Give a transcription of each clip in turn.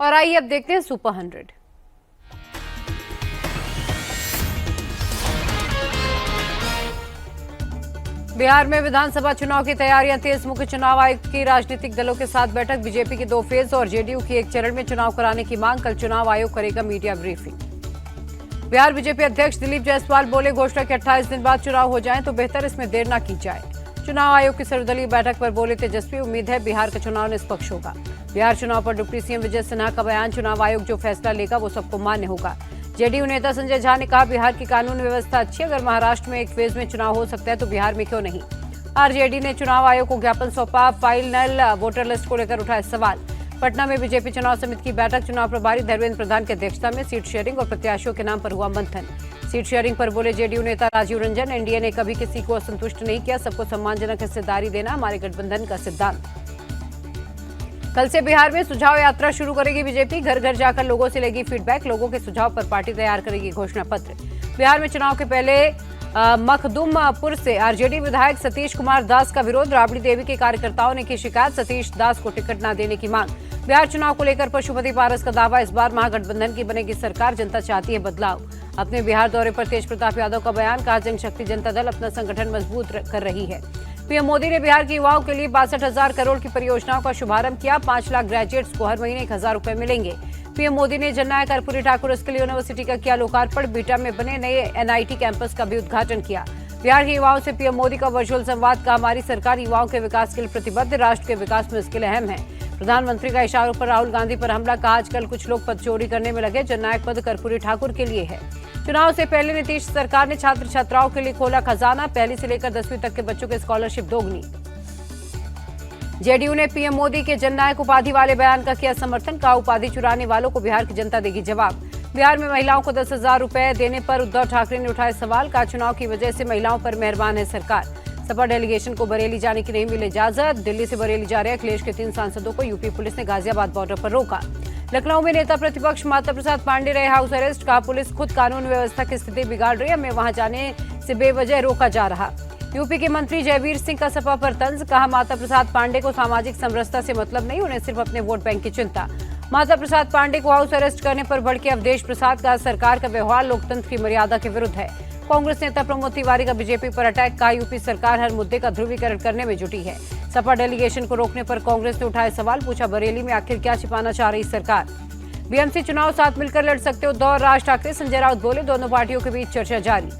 और आइए अब देखते हैं सुपर 100। बिहार में विधानसभा चुनाव की तैयारियां तेज। मुख्य चुनाव आयुक्त की राजनीतिक दलों के साथ बैठक। बीजेपी की 2 फेज और जेडीयू की 1 चरण में चुनाव कराने की मांग। कल चुनाव आयोग करेगा मीडिया ब्रीफिंग। बिहार बीजेपी अध्यक्ष दिलीप जायसवाल बोले, घोषणा के 28 दिन बाद चुनाव हो जाए तो बेहतर, इसमें देर न की जाए। चुनाव आयोग की सर्वदलीय बैठक पर बोले तेजस्वी, उम्मीद है बिहार का चुनाव निष्पक्ष होगा। बिहार चुनाव पर डिप्टी सीएम विजय सिन्हा का बयान, चुनाव आयोग जो फैसला लेगा वो सबको मान्य होगा। जेडीयू नेता संजय झा ने कहा, बिहार की कानून व्यवस्था अच्छी, अगर महाराष्ट्र में 1 फेज में चुनाव हो सकता है तो बिहार में क्यों नहीं। आरजेडी ने चुनाव आयोग को ज्ञापन सौंपा। फाइनल वोटर लिस्ट को लेकर उठाए सवाल। पटना में बीजेपी चुनाव समिति की बैठक। चुनाव प्रभारी धर्मेंद्र प्रधान की अध्यक्षता में सीट शेयरिंग और प्रत्याशियों के नाम पर हुआ मंथन। सीट शेयरिंग पर बोले जेडीयू नेता राजीव रंजन, एनडीए ने कभी किसी को असंतुष्ट नहीं किया, सबको सम्मानजनक हिस्सेदारी देना हमारे गठबंधन का सिद्धांत। कल से बिहार में सुझाव यात्रा शुरू करेगी बीजेपी। घर घर जाकर लोगों से लेगी फीडबैक। लोगों के सुझाव पर पार्टी तैयार करेगी घोषणा पत्र। बिहार में चुनाव के पहले मखदुमपुर से आरजेडी विधायक सतीश कुमार दास का विरोध। राबड़ी देवी के कार्यकर्ताओं ने की शिकायत, सतीश दास को टिकट न देने की मांग। बिहार चुनाव को लेकर पशुपति पारस का दावा, इस बार महागठबंधन की बनेगी सरकार, जनता चाहती है बदलाव। अपने बिहार दौरे पर तेज प्रताप यादव का बयान, कहा जनशक्ति जनता दल अपना संगठन मजबूत कर रही है। पीएम मोदी ने बिहार के युवाओं के लिए 62,000 करोड़ की परियोजनाओं का शुभारंभ किया। 5 लाख ग्रेजुएट्स को हर महीने 1,000 रुपए मिलेंगे। पीएम मोदी ने जननायक कर्पूरी ठाकुर स्किल यूनिवर्सिटी का किया लोकार्पण। बीटा में बने नए एनआईटी कैंपस का भी उद्घाटन किया। बिहार के युवाओं से पीएम मोदी का वर्चुअल संवाद, कहा हमारी सरकार युवाओं के विकास के लिए प्रतिबद्ध, राष्ट्र के विकास में स्किल अहम है। प्रधानमंत्री का इशारों पर राहुल गांधी पर हमला, कहा आजकल कुछ लोग पद चोरी करने में लगे, जननायक पद कर्पूरी ठाकुर के लिए है। चुनाव से पहले नीतीश सरकार ने छात्र छात्राओं के लिए खोला खजाना। 1 से लेकर 10वीं तक के बच्चों की स्कॉलरशिप दोगुनी। जेडीयू ने पीएम मोदी के जननायक उपाधि वाले बयान का किया समर्थन, कहा उपाधि चुराने वालों को बिहार की जनता देगी जवाब। बिहार में महिलाओं को 10,000 रुपए देने पर उद्धव ठाकरे ने उठाए सवाल, कहा चुनाव की वजह से महिलाओं पर मेहरबान है सरकार। सपा डेलीगेशन को बरेली जाने की नहीं मिली इजाजत। दिल्ली से बरेली जा रहे अखिलेश के 3 सांसदों को यूपी पुलिस ने गाजियाबाद बॉर्डर पर रोका। लखनऊ में नेता प्रतिपक्ष माता प्रसाद पांडे रहे हाउस अरेस्ट, कहा पुलिस खुद कानून व्यवस्था की स्थिति बिगाड़ रही है, हमें वहां जाने से बेवजह रोका जा रहा। यूपी के मंत्री जयवीर सिंह का सपा पर तंज, कहा माता प्रसाद पांडे को सामाजिक समरसता से मतलब नहीं, उन्हें सिर्फ अपने वोट बैंक की चिंता। माता प्रसाद पांडे को हाउस अरेस्ट करने पर भड़के अवधेश प्रसाद, का सरकार का व्यवहार लोकतंत्र की मर्यादा के विरुद्ध है। कांग्रेस नेता प्रमोद तिवारी का बीजेपी पर अटैक, कहा यूपी सरकार हर मुद्दे का ध्रुवीकरण करने में जुटी है। सपा डेलीगेशन को रोकने पर कांग्रेस ने उठाए सवाल, पूछा बरेली में आखिर क्या छिपाना चाह रही सरकार। बीएमसी चुनाव साथ मिलकर लड़ सकते उद्धव और राज ठाकरे, संजय राउत बोले, दोनों पार्टियों के बीच चर्चा जारी।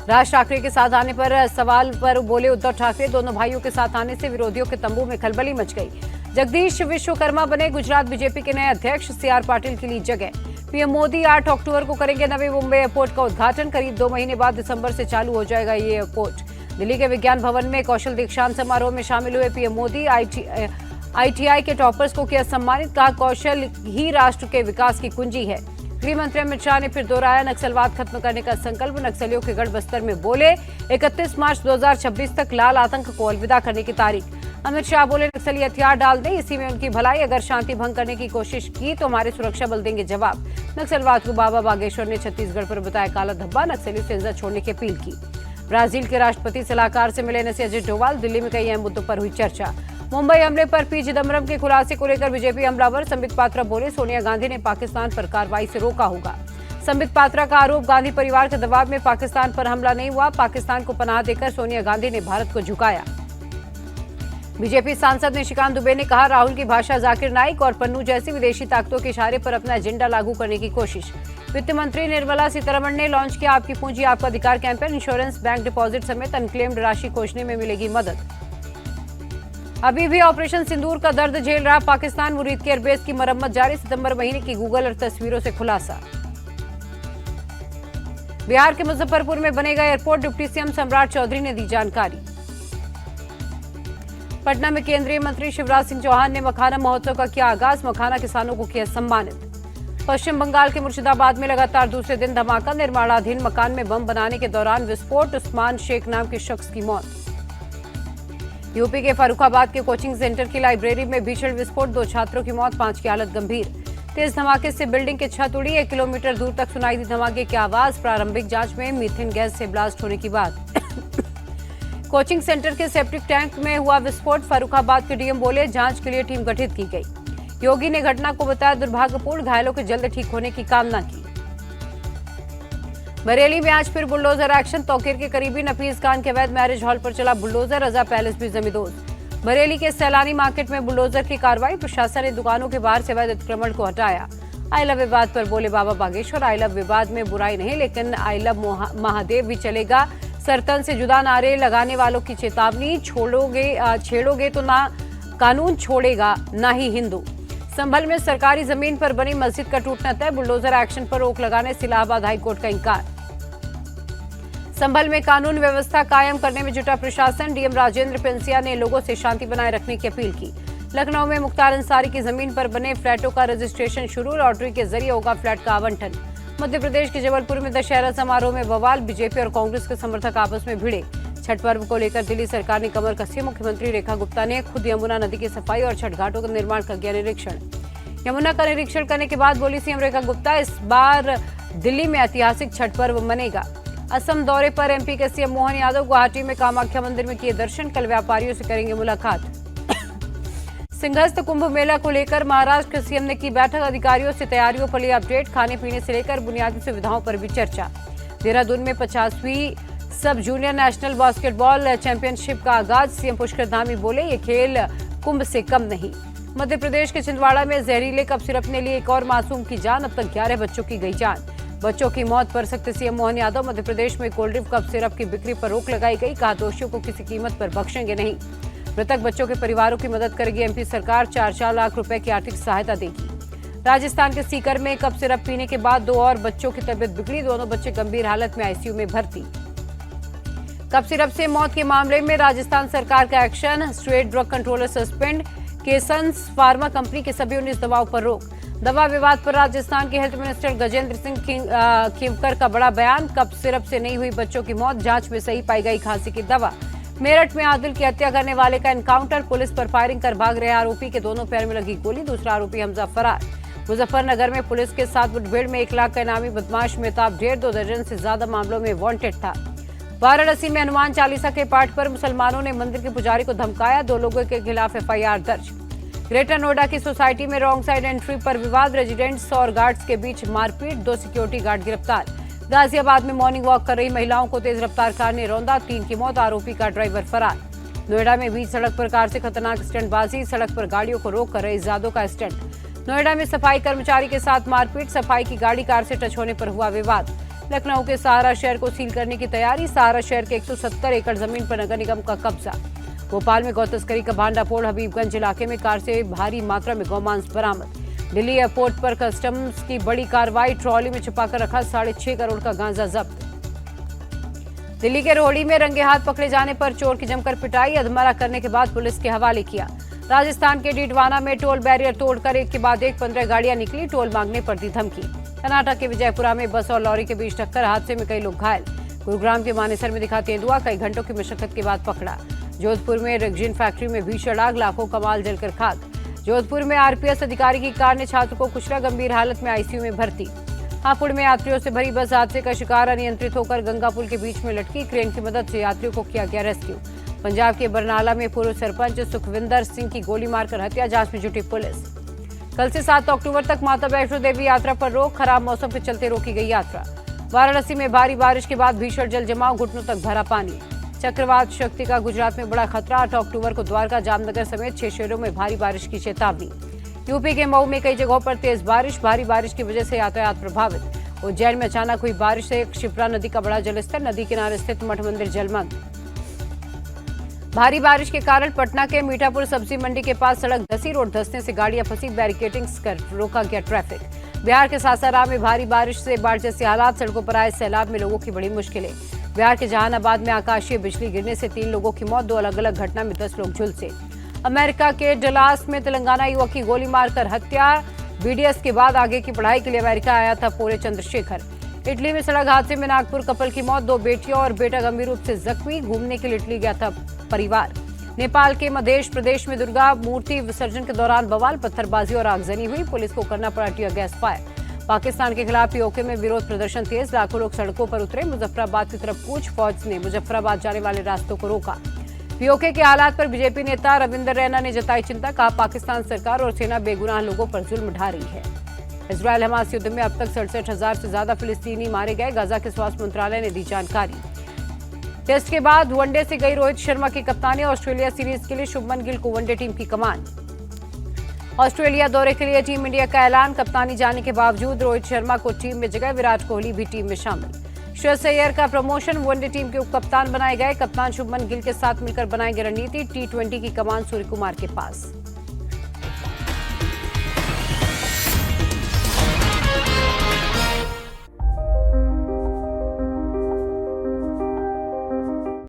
राज ठाकरे के साथ आने पर सवाल पर बोले उद्धव ठाकरे, दोनों भाइयों के साथ आने से विरोधियों के तंबू में खलबली मच गई। जगदीश विश्वकर्मा बने गुजरात बीजेपी के नए अध्यक्ष, सीआर पाटिल के लिए जगह। पीएम मोदी 8 अक्टूबर को करेंगे नवी मुंबई एयरपोर्ट का उद्घाटन। करीब 2 महीने बाद दिसंबर से चालू हो जाएगा ये एयरपोर्ट। दिल्ली के विज्ञान भवन में कौशल दीक्षांत समारोह में शामिल हुए पीएम मोदी। आईटीआई के टॉपर्स को किया सम्मानित, कहा कौशल ही राष्ट्र के विकास की कुंजी है। गृह मंत्री अमित शाह ने फिर दोहराया नक्सलवाद खत्म करने का संकल्प। नक्सलियों के गढ़ बस्तर में बोले 31 मार्च 2026 तक लाल आतंक को अलविदा करने की तारीख। अमित शाह बोले नक्सली हथियार डाल दें, इसी में उनकी भलाई, अगर शांति भंग करने की कोशिश की तो हमारे सुरक्षा बल देंगे जवाब। नक्सलवाद को बाबा बागेश्वर ने छत्तीसगढ़ पर बताया काला धब्बा, नक्सलियों से हिंसा छोड़ने की अपील की। ब्राजील के राष्ट्रपति सलाहकार से मिले नसी अजित डोभाल, दिल्ली में कई अहम मुद्दों पर हुई चर्चा। मुंबई हमले पर पी चिदम्बरम के खुलासे को लेकर बीजेपी हमलावर, संबित पात्रा बोले सोनिया गांधी ने पाकिस्तान पर कार्रवाई से रोका होगा। संबित पात्रा का आरोप, गांधी परिवार के दबाव में पाकिस्तान पर हमला नहीं हुआ, पाकिस्तान को पनाह देकर सोनिया गांधी ने भारत को झुकाया। बीजेपी सांसद निशिकांत दुबे ने कहा राहुल की भाषा जाकिर नाइक और पन्नू जैसी विदेशी ताकतों के इशारे पर अपना एजेंडा लागू करने की कोशिश। वित्त मंत्री निर्मला सीतारमण ने लॉन्च किया आपकी पूंजी आपका अधिकार कैंपेन। इंश्योरेंस, बैंक डिपॉजिट समेत अनक्लेम्ड राशि खोजने में मिलेगी मदद। अभी भी ऑपरेशन सिंदूर का दर्द झेल रहा पाकिस्तान, मुरीद के एयरबेस की मरम्मत जारी। सितंबर महीने की गूगल और तस्वीरों से खुलासा। बिहार के मुजफ्फरपुर में बनेगा एयरपोर्ट, डिप्टी सीएम सम्राट चौधरी ने दी जानकारी। पटना में केंद्रीय मंत्री शिवराज सिंह चौहान ने मखाना महोत्सव का किया आगाज, मखाना किसानों को किया सम्मानित। पश्चिम बंगाल के मुर्शिदाबाद में लगातार दूसरे दिन धमाका, निर्माणाधीन मकान में बम बनाने के दौरान विस्फोट, उस्मान शेख नाम के शख्स की मौत। यूपी के फर्रुखाबाद के कोचिंग सेंटर की लाइब्रेरी में भीषण विस्फोट, 2 छात्रों की मौत, 5 की हालत गंभीर। तेज धमाके से बिल्डिंग की छत उड़ी, 1 किलोमीटर दूर तक सुनाई दी धमाके की आवाज। प्रारंभिक जांच में मीथेन गैस से ब्लास्ट होने की बात। कोचिंग सेंटर के सेप्टिक टैंक में हुआ विस्फोट, फर्रुखाबाद के डीएम बोले जांच के लिए टीम गठित की गई। योगी ने घटना को बताया दुर्भाग्यपूर्ण, घायलों के जल्द ठीक होने की कामना की। बरेली में आज फिर बुलडोजर एक्शन, तौकीर के करीबी नफीस खान के अवैध मैरिज हॉल पर चला बुलडोजर, रजा पैलेस भी जमींदोज। बरेली के सैलानी मार्केट में बुलडोजर की कार्रवाई, प्रशासन ने दुकानों के बाहर से अवैध अतिक्रमण को हटाया। आई लव विवाद पर बोले बाबा बागेश्वर, आई लव विवाद में बुराई नहीं, लेकिन आई लव महादेव भी चलेगा। सरतन से जुदा नारे लगाने वालों की चेतावनी, छेड़ोगे तो ना कानून छोड़ेगा ना ही हिंदू। संभल में सरकारी जमीन पर बनी मस्जिद का टूटना तय, बुलडोजर एक्शन पर रोक लगाने से इलाहाबाद हाईकोर्ट का इंकार। संभल में कानून व्यवस्था कायम करने में जुटा प्रशासन, डीएम राजेंद्र पेंसिया ने लोगों से शांति बनाए रखने की अपील की। लखनऊ में मुख्तार अंसारी की जमीन पर बने फ्लैटों का रजिस्ट्रेशन शुरू, लॉटरी के जरिए होगा फ्लैट का आवंटन। मध्य प्रदेश के जबलपुर में दशहरा समारोह में बवाल, बीजेपी और कांग्रेस के समर्थक आपस में भिड़े। छठ पर्व को लेकर दिल्ली सरकार ने कमर कसी, मुख्यमंत्री रेखा गुप्ता ने खुद यमुना नदी की सफाई और छठ घाटों का निर्माण का किया निरीक्षण। यमुना का निरीक्षण करने के बाद बोली सीएम रेखा गुप्ता, इस बार दिल्ली में ऐतिहासिक छठ पर्व मनेगा। असम दौरे पर एमपी के सीएम मोहन यादव गुवाहाटी में कामाख्या मंदिर में किए दर्शन, कल व्यापारियों से करेंगे मुलाकात। सिंहस्थ कुंभ मेला को लेकर महाराष्ट्र के सीएम ने की बैठक, अधिकारियों से तैयारियों पर लिया अपडेट, खाने पीने से लेकर बुनियादी सुविधाओं पर भी चर्चा। देहरादून में 50वीं सब जूनियर नेशनल बास्केटबॉल चैंपियनशिप का आगाज, सीएम पुष्कर धामी बोले, ये खेल कुंभ से कम नहीं। मध्य प्रदेश के छिंदवाड़ा में जहरीले कप सिरप ने ली एक और मासूम की जान, अब तक 11 बच्चों की गई जान। बच्चों की मौत पर सख्त सीएम मोहन यादव, मध्य प्रदेश में कोल्ड ड्रिंक कप सिरप की बिक्री पर रोक लगाई गई, कहा दोषियों को किसी कीमत पर बख्शेंगे नहीं। मृतक बच्चों के परिवारों की मदद करेगी एमपी सरकार, 4-4 लाख रुपए की आर्थिक सहायता देगी। राजस्थान के सीकर में कप सिरप पीने के बाद 2 और बच्चों की तबीयत बिगड़ी, दोनों बच्चे गंभीर हालत में आईसीयू में भर्ती। कप सिरप से मौत के मामले में राजस्थान सरकार का action, state drug controller suspend, Kaysons pharma company के सभी 19 दवाओं पर रोक। दवा विवाद पर राजस्थान के हेल्थ मिनिस्टर गजेंद्र सिंह खिवकर का बड़ा बयान, कप सिरप से नहीं हुई बच्चों की मौत, जांच में सही पाई गई खांसी की दवा। मेरठ में आदिल की हत्या करने वाले का एनकाउंटर, पुलिस पर फायरिंग कर भाग रहे आरोपी के दोनों पैर में लगी गोली, दूसरा आरोपी हमजा फरार। मुजफ्फरनगर में पुलिस के साथ मुठभेड़ में 1 लाख का इनामी बदमाश मेहताब ढेर, 2 दर्जन से ज्यादा मामलों में वांटेड था। वाराणसी में हनुमान चालीसा के पाठ पर मुसलमानों ने मंदिर के पुजारी को धमकाया, 2 लोगों के खिलाफ एफआईआर दर्ज। ग्रेटर नोएडा की सोसाइटी में रॉन्ग साइड एंट्री पर विवाद, रेजिडेंट्स और गार्ड्स के बीच मारपीट, 2 सिक्योरिटी गार्ड गिरफ्तार। गाजियाबाद में मॉर्निंग वॉक कर रही महिलाओं को तेज रफ्तार कार ने रौंदा, 3 की मौत, आरोपी का ड्राइवर फरार। नोएडा में बीच सड़क पर कार से खतरनाक स्टंटबाजी, सड़क पर गाड़ियों को रोक कर रहे जादों का स्टंट। नोएडा में सफाई कर्मचारी के साथ मारपीट, सफाई की गाड़ी कार से टच होने पर हुआ विवाद। लखनऊ के सहारा शहर को सील करने की तैयारी, सहारा शहर के 170 एकड़ जमीन पर नगर निगम का कब्जा। भोपाल में गौ तस्करी का भांडाफोड़, हबीबगंज इलाके में कार से भारी मात्रा में गौमांस बरामद। दिल्ली एयरपोर्ट पर कस्टम्स की बड़ी कार्रवाई, ट्रॉली में छिपाकर रखा 6.5 करोड़ का गांजा जब्त। दिल्ली के रोहड़ी में रंगे हाथ पकड़े जाने पर चोर की जमकर पिटाई, अधमरा करने के बाद पुलिस के हवाले किया। राजस्थान के डीडवाना में टोल बैरियर तोड़कर एक के बाद एक 15 गाड़ियां निकली, टोल मांगने पर दी धमकी। कर्नाटक के विजयपुरा में बस और लॉरी के बीच टक्कर, हादसे में कई लोग घायल। गुरुग्राम के मानेसर में दिखा तेंदुआ, कई घंटों की मशक्कत के बाद पकड़ा। जोधपुर में रेक्जिन फैक्ट्री में भीषण आग, लाखों का माल जलकर खाक। जोधपुर में आरपीएस अधिकारी की कार ने छात्र को कुचला, गंभीर हालत में आईसीयू में भर्ती। हापुड़ में यात्रियों से भरी बस हादसे का शिकार, अनियंत्रित होकर गंगा पुल के बीच में लटकी, क्रेन की मदद से यात्रियों को किया गया रेस्क्यू। पंजाब के बरनाला में पूर्व सरपंच सुखविंदर सिंह की गोली मारकर हत्या, जांच में जुटी पुलिस। कल से 7 अक्टूबर तक माता वैष्णो देवी यात्रा पर रोक, खराब मौसम के चलते रोकी गई यात्रा। वाराणसी में भारी बारिश के बाद भीषण जल जमाव, घुटनों तक भरा पानी। चक्रवात शक्ति का गुजरात में बड़ा खतरा, 8 अक्टूबर को द्वारका, जामनगर समेत 6 शहरों में भारी बारिश की चेतावनी। यूपी के मऊ में कई जगहों पर तेज बारिश, भारी बारिश की वजह से यातायात प्रभावित। उज्जैन में अचानक हुई बारिश से शिप्रा नदी का बड़ा जलस्तर, नदी किनारे स्थित मठ मंदिर जलमग्न। भारी बारिश के कारण पटना के मीठापुर सब्जी मंडी के पास सड़क धसी, रोड धंसने से गाड़ियां फंसी, बैरिकेडिंग्स कर रोका गया ट्रैफिक। बिहार के सासाराम में भारी बारिश से बाढ़ जैसे हालात, सड़कों पर आए सैलाब में लोगों की बड़ी मुश्किलें। बिहार के जहानाबाद में आकाशीय बिजली गिरने से 3 लोगों की मौत, 2 अलग अलग घटना में 10 लोग झुलसे। अमेरिका के डलास में तेलंगाना युवक की गोली मारकर हत्या, बीडीएस के बाद आगे की पढ़ाई के लिए अमेरिका आया था पूरे चंद्रशेखर। इटली में सड़क हादसे में नागपुर कपल की मौत, 2 बेटियों और बेटा गंभीर रूप से जख्मी, घूमने के लिए इटली गया था परिवार। नेपाल के मध्य प्रदेश में दुर्गा मूर्ति विसर्जन के दौरान बवाल, पत्थरबाजी और आगजनी हुई, पुलिस को करना पड़ा टीयर गैस फायर। पाकिस्तान के खिलाफ पीओके में विरोध प्रदर्शन तेज, लाखों लोग सड़कों पर उतरे, मुजफ्फराबाद की तरफ कूच, फौज ने मुजफ्फराबाद जाने वाले रास्तों को रोका। पीओके के हालात पर बीजेपी नेता रविंदर रैना ने जताई चिंता, कहा पाकिस्तान सरकार और सेना बेगुनाह लोगों पर जुल्म ढा रही है। इजरायल हमास युद्ध में अब तक 67,000 से ज्यादा फिलिस्तीनी मारे गए, गाजा के स्वास्थ्य मंत्रालय ने दी जानकारी। टेस्ट के बाद वनडे से गई रोहित शर्मा की कप्तानी, ऑस्ट्रेलिया सीरीज के लिए शुभमन गिल को वनडे टीम की कमान। ऑस्ट्रेलिया दौरे के लिए टीम इंडिया का ऐलान, कप्तानी जाने के बावजूद रोहित शर्मा को टीम में जगह, विराट कोहली भी टीम में शामिल। श्रेयस अय्यर का प्रमोशन, वनडे टीम के उप कप्तान बनाए गए, कप्तान शुभमन गिल के साथ मिलकर बनाएंगे रणनीति, T20 की कमान सूर्य कुमार के पास।